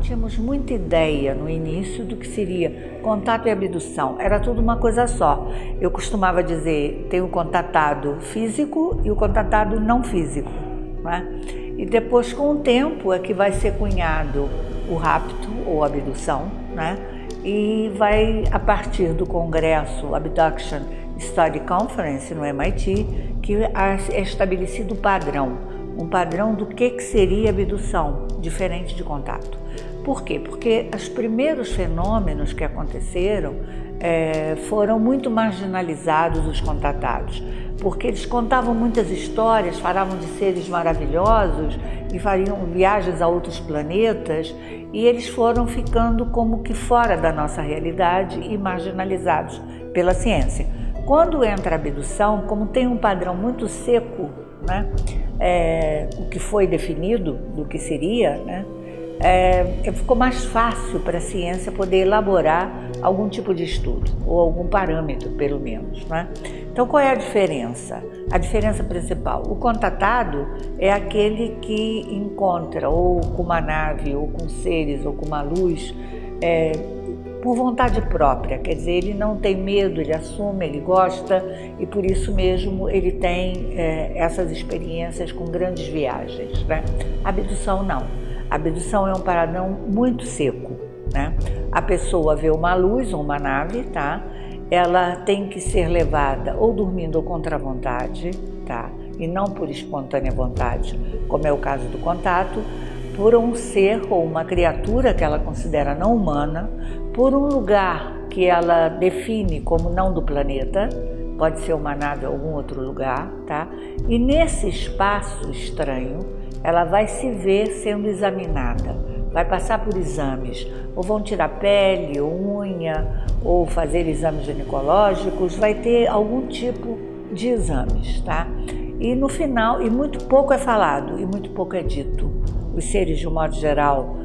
tínhamos muita ideia no início do que seria contato e abdução. Era tudo uma coisa só. Eu costumava dizer, tem o contatado físico e o contatado não físico, né? E depois, com o tempo, é que vai ser cunhado o rapto ou abdução, né? E vai, a partir do congresso Abduction Study Conference no MIT, que é estabelecido o padrão, um padrão do que seria abdução, diferente de contato. Por quê? Porque os primeiros fenômenos que aconteceram foram muito marginalizados, os contatados, porque eles contavam muitas histórias, falavam de seres maravilhosos e fariam viagens a outros planetas, e eles foram ficando como que fora da nossa realidade e marginalizados pela ciência. Quando entra a abdução, como tem um padrão muito seco, né, o que foi definido do que seria, né, ficou mais fácil para a ciência poder elaborar algum tipo de estudo, ou algum parâmetro, pelo menos, né? Então, qual é a diferença? A diferença principal: o contatado é aquele que encontra ou com uma nave, ou com seres, ou com uma luz, por vontade própria, quer dizer, ele não tem medo, ele assume, ele gosta, e por isso mesmo ele tem essas experiências com grandes viagens, né? A abdução não. A abdução é um padrão muito seco, né? A pessoa vê uma luz ou uma nave, tá? Ela tem que ser levada ou dormindo ou contra a vontade, tá? E não por espontânea vontade, como é o caso do contato, por um ser ou uma criatura que ela considera não humana, por um lugar que ela define como não do planeta, pode ser uma nave ou algum outro lugar, tá? E nesse espaço estranho, ela vai se ver sendo examinada, vai passar por exames, ou vão tirar pele, ou unha, ou fazer exames ginecológicos, vai ter algum tipo de exames, tá? E no final, e muito pouco é falado, e muito pouco é dito. Os seres, de um modo geral,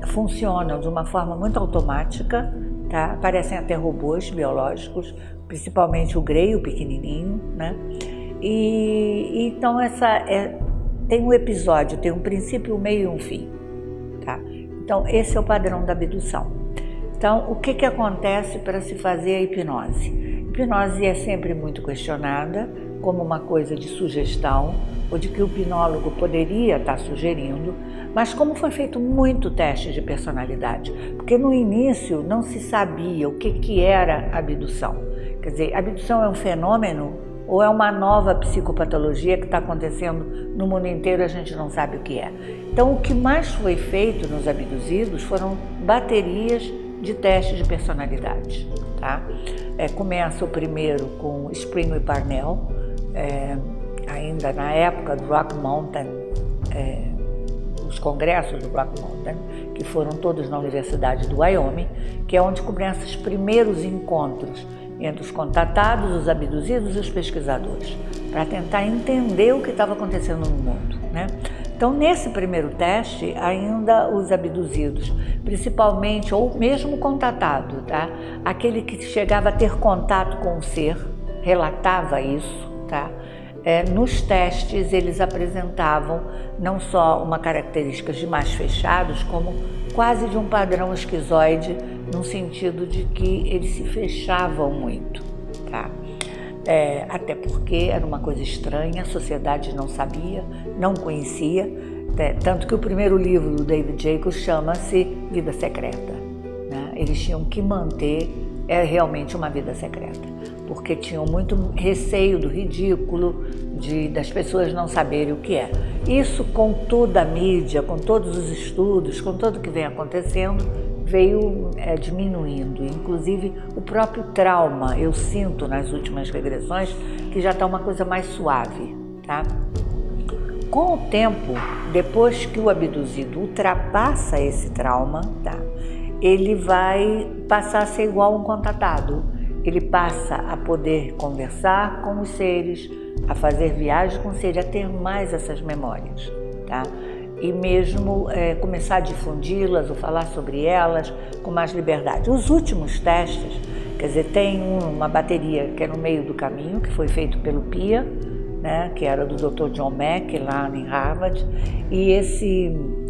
funcionam de uma forma muito automática, tá? Parecem até robôs biológicos, principalmente o Grey, o pequenininho, né? E então tem um episódio, tem um princípio, um meio e um fim, tá? Então esse é o padrão da abdução. Então o que acontece para se fazer a hipnose? A hipnose é sempre muito questionada como uma coisa de sugestão, ou de que o hipnólogo poderia estar sugerindo, mas como foi feito muito teste de personalidade, porque no início não se sabia o que era abdução. Quer dizer, abdução é um fenômeno ou é uma nova psicopatologia que está acontecendo no mundo inteiro, a gente não sabe o que é. Então, o que mais foi feito nos abduzidos foram baterias de testes de personalidade, tá? Começa o primeiro com Spring e Parnell, ainda na época do Rock Mountain, os congressos do Rock Mountain, que foram todos na Universidade do Wyoming, que é onde começam os primeiros encontros entre os contatados, os abduzidos e os pesquisadores, para tentar entender o que estava acontecendo no mundo, né? Então, nesse primeiro teste, ainda os abduzidos, principalmente, ou mesmo o contatado, tá? Aquele que chegava a ter contato com o ser, relatava isso, tá? Nos testes, eles apresentavam não só uma característica de mais fechados, como quase de um padrão esquizoide, no sentido de que eles se fechavam muito, tá? Até porque era uma coisa estranha, a sociedade não sabia, não conhecia, tanto que o primeiro livro do David Jacobs chama-se Vida Secreta, né? Eles tinham que manter realmente uma vida secreta, porque tinham muito receio do ridículo, das pessoas não saberem o que é. Isso, com toda a mídia, com todos os estudos, com tudo que vem acontecendo, veio diminuindo. Inclusive, o próprio trauma, eu sinto nas últimas regressões que já está uma coisa mais suave, tá? Com o tempo, depois que o abduzido ultrapassa esse trauma, tá? Ele vai passar a ser igual a um contatado. Ele passa a poder conversar com os seres, a fazer viagens com os seres, a ter mais essas memórias, tá? E mesmo começar a difundi-las ou falar sobre elas com mais liberdade. Os últimos testes, quer dizer, tem uma bateria que é no meio do caminho, que foi feito pelo PIA, né, que era do Dr. John Mack, lá em Harvard, e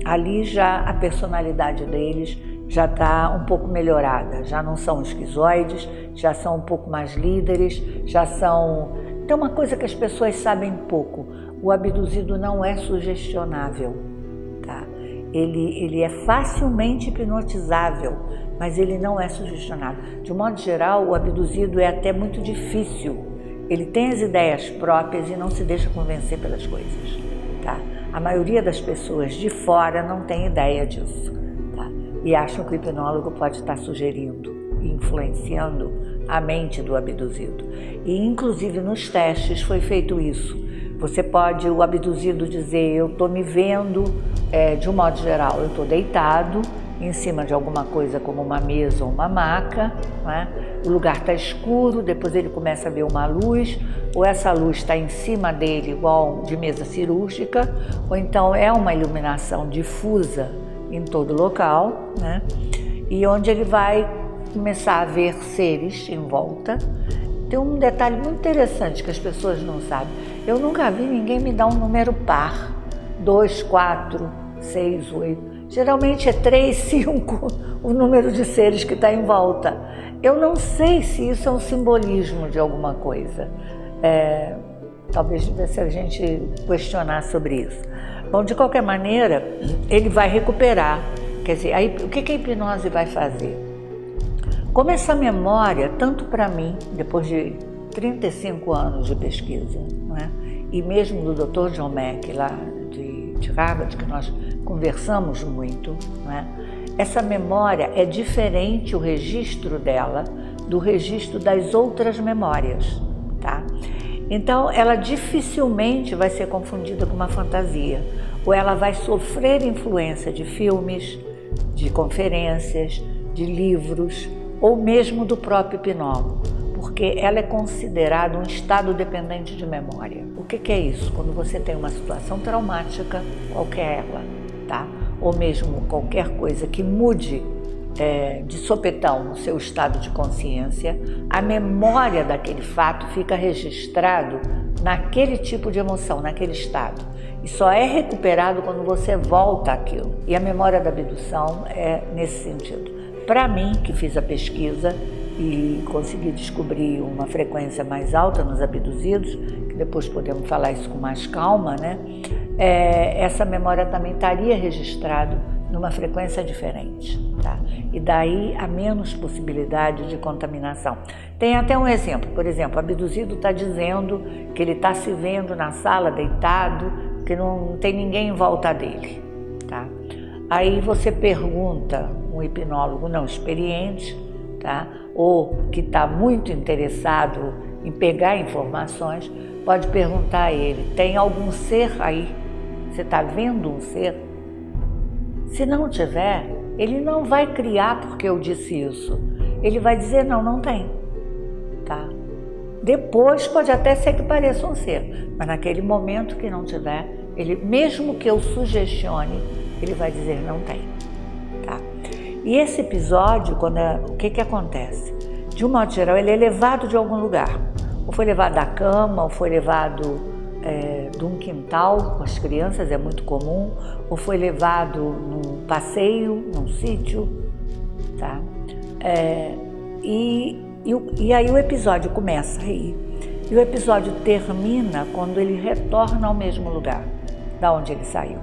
ali já a personalidade deles já está um pouco melhorada, já não são esquizoides, já são um pouco mais líderes, já são... Tem uma coisa que as pessoas sabem pouco, o abduzido não é sugestionável, tá? Ele é facilmente hipnotizável, mas ele não é sugestionável. De um modo geral, o abduzido é até muito difícil. Ele tem as ideias próprias e não se deixa convencer pelas coisas, tá? A maioria das pessoas de fora não tem ideia disso, tá? E acham que o hipnólogo pode estar sugerindo e influenciando a mente do abduzido. E inclusive nos testes foi feito isso. Você pode, o abduzido, dizer: eu estou me vendo, de um modo geral, eu estou deitado em cima de alguma coisa como uma mesa ou uma maca, né? O lugar está escuro, depois ele começa a ver uma luz, ou essa luz está em cima dele igual de mesa cirúrgica, ou então é uma iluminação difusa em todo o local, né? E onde ele vai começar a ver seres em volta. Tem um detalhe muito interessante que as pessoas não sabem. Eu nunca vi ninguém me dar um número par, 2, 4, 6, 8. Geralmente é 3, 5 o número de seres que está em volta. Eu não sei se isso é um simbolismo de alguma coisa. Talvez devesse a gente questionar sobre isso. Bom, de qualquer maneira, ele vai recuperar. Quer dizer, aí, o que a hipnose vai fazer? Como essa memória, tanto para mim, depois de 35 anos de pesquisa, não é? E mesmo do Dr. John Mack, lá de Harvard, que nós conversamos muito, não é? Essa memória é diferente, o registro dela, do registro das outras memórias, tá? Então, ela dificilmente vai ser confundida com uma fantasia, ou ela vai sofrer influência de filmes, de conferências, de livros, ou mesmo do próprio hipnólogo, porque ela é considerada um estado dependente de memória. O que é isso? Quando você tem uma situação traumática, qualquer ela, tá? Ou mesmo qualquer coisa que mude de sopetão o seu estado de consciência, a memória daquele fato fica registrado naquele tipo de emoção, naquele estado. E só é recuperado quando você volta àquilo. E a memória da abdução é nesse sentido. Para mim, que fiz a pesquisa e consegui descobrir uma frequência mais alta nos abduzidos, que depois podemos falar isso com mais calma, né? Essa memória também estaria registrada numa frequência diferente, tá? E daí há menos possibilidade de contaminação. Tem até um exemplo, por exemplo, o abduzido está dizendo que ele está se vendo na sala deitado, que não tem ninguém em volta dele, tá? Aí você pergunta, um hipnólogo não experiente, tá? Ou que está muito interessado em pegar informações, pode perguntar a ele: tem algum ser aí? Você está vendo um ser? Se não tiver, ele não vai criar porque eu disse isso. Ele vai dizer: não, não tem, tá? Depois pode até ser que pareça um ser, mas naquele momento que não tiver, ele, mesmo que eu sugestione, ele vai dizer: não tem, tá? E esse episódio, o que acontece? De um modo geral, ele é levado de algum lugar. Ou foi levado da cama, ou foi levado de um quintal com as crianças, é muito comum, ou foi levado num passeio, num sítio, tá? E aí o episódio começa aí. E o episódio termina quando ele retorna ao mesmo lugar da onde ele saiu.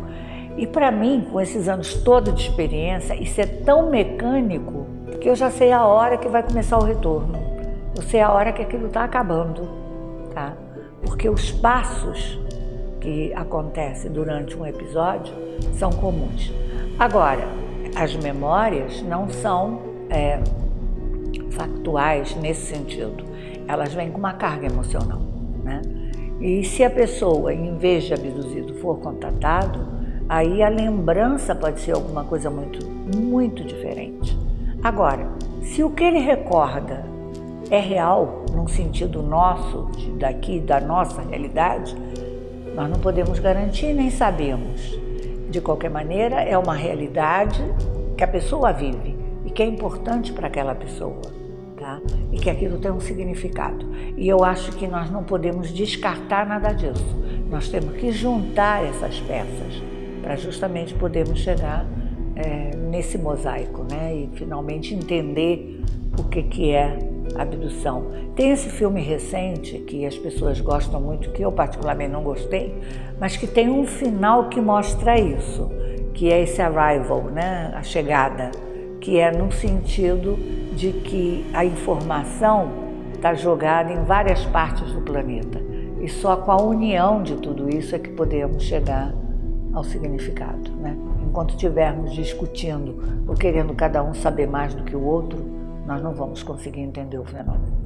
E para mim, com esses anos todos de experiência, isso é tão mecânico que eu já sei a hora que vai começar o retorno. Eu sei a hora que aquilo está acabando, tá? Porque os passos que acontecem durante um episódio são comuns. Agora, as memórias não são factuais nesse sentido. Elas vêm com uma carga emocional, né? E se a pessoa, em vez de abduzido, for contatado, aí a lembrança pode ser alguma coisa muito, muito diferente. Agora, se o que ele recorda é real, num sentido nosso, daqui, da nossa realidade, nós não podemos garantir nem sabemos. De qualquer maneira, é uma realidade que a pessoa vive e que é importante para aquela pessoa, tá? E que aquilo tem um significado. E eu acho que nós não podemos descartar nada disso. Nós temos que juntar essas peças para justamente podermos chegar nesse mosaico, né? E finalmente entender o que é abdução. Tem esse filme recente que as pessoas gostam muito, que eu particularmente não gostei, mas que tem um final que mostra isso, que é esse arrival, né? A chegada, que é no sentido de que a informação está jogada em várias partes do planeta e só com a união de tudo isso é que podemos chegar ao significado, né? Enquanto estivermos discutindo ou querendo cada um saber mais do que o outro, nós não vamos conseguir entender o fenômeno.